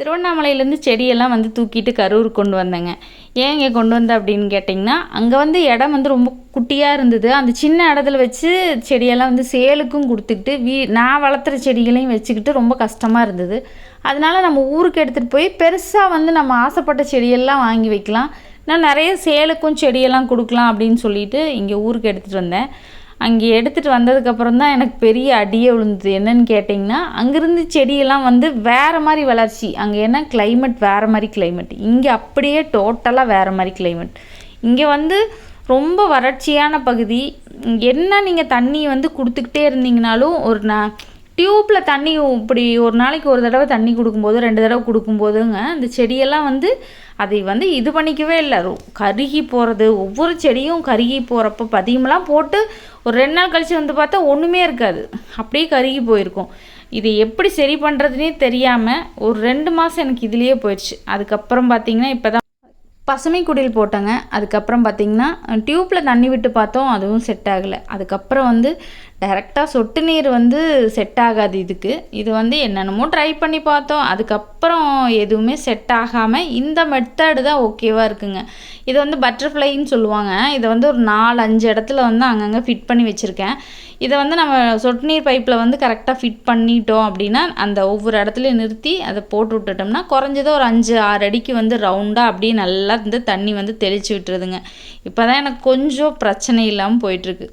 திருவண்ணாமலையிலேருந்து செடியெல்லாம் வந்து தூக்கிட்டு கரூருக்கு கொண்டு வந்தேங்க. ஏன் இங்கே கொண்டு வந்தேன் அப்படின்னு கேட்டிங்கன்னா, அங்கே வந்து இடம் வந்து ரொம்ப குட்டியாக இருந்தது. அந்த சின்ன இடத்துல வச்சு செடியெல்லாம் வந்து சேலுக்கும் கொடுத்துக்கிட்டு நான் வளர்த்துற செடிகளையும் வச்சுக்கிட்டு ரொம்ப கஷ்டமாக இருந்தது. அதனால நம்ம ஊருக்கு எடுத்துகிட்டு போய் பெருசாக வந்து நம்ம ஆசைப்பட்ட செடியெல்லாம் வாங்கி வைக்கலாம். நான் நிறைய சேலுக்கும் செடியெல்லாம் கொடுக்கலாம் அப்படின்னு சொல்லிட்டு இங்கே ஊருக்கு எடுத்துகிட்டு வந்தேன். அங்கே எடுத்துகிட்டு வந்ததுக்கப்புறம் தான் எனக்கு பெரிய அடியே விழுந்தது. என்னன்னு கேட்டிங்கன்னா, அங்கேருந்து செடியெல்லாம் வந்து வேறு மாதிரி வளர்ச்சி. அங்கே என்ன கிளைமேட் வேறு மாதிரி கிளைமேட், இங்கே அப்படியே டோட்டலாக வேறு மாதிரி கிளைமேட். இங்கே வந்து ரொம்ப வறட்சியான பகுதி. என்ன நீங்கள் தண்ணி வந்து கொடுத்துக்கிட்டே இருந்தீங்கனாலும் டியூப்பில் தண்ணி இப்படி ஒரு நாளைக்கு ஒரு தடவை தண்ணி கொடுக்கும்போது 2 தடவை கொடுக்கும்போதுங்க அந்த செடியெல்லாம் வந்து அதை வந்து இது பண்ணிக்கவே இல்லை. கருகி போகிறது, ஒவ்வொரு செடியும் கருகி போகிறப்ப பதியமெல்லாம் போட்டு ஒரு 2 நாள் கழித்து வந்து பார்த்தா ஒன்றுமே இருக்காது, அப்படியே கருகி போயிருக்கும். இதை எப்படி சரி பண்ணுறதுனே தெரியாமல் ஒரு 2 மாதம் எனக்கு இதுலேயே போயிடுச்சு. அதுக்கப்புறம் பார்த்திங்கன்னா இப்போ தான் பசுமை குடில் போட்டோங்க. அதுக்கப்புறம் பார்த்திங்கன்னா டியூப்பில் தண்ணி விட்டு பார்த்தோம், அதுவும் செட் ஆகலை. அதுக்கப்புறம் வந்து டைரெக்டாக சொட்டு நீர் வந்து செட் ஆகாது இதுக்கு. இது வந்து என்னென்னமோ ட்ரை பண்ணி பார்த்தோம், அதுக்கப்புறம் எதுவுமே செட் ஆகாமல் இந்த மெத்தடு தான் ஓகேவாக இருக்குங்க. இது வந்து பட்டர்ஃப்ளைன்னு சொல்லுவாங்க. இதை வந்து ஒரு 4-5 இடத்துல வந்து அங்கங்கே ஃபிட் பண்ணி வச்சுருக்கேன். இதை வந்து நம்ம சொட்டு நீர் பைப்பில் வந்து கரெக்டாக ஃபிட் பண்ணிட்டோம் அப்படின்னா அந்த ஒவ்வொரு இடத்துலையும் நிறுத்தி அதை போட்டு விட்டுட்டோம்னா குறைஞ்சது ஒரு 5-6 அடிக்கு வந்து ரவுண்டாக அப்படியே நல்லா வந்து தண்ணி வந்து தெளித்து விட்டுருதுங்க. இப்போ தான் எனக்கு கொஞ்சம் பிரச்சனை இல்லாமல் போயிட்டுருக்கு.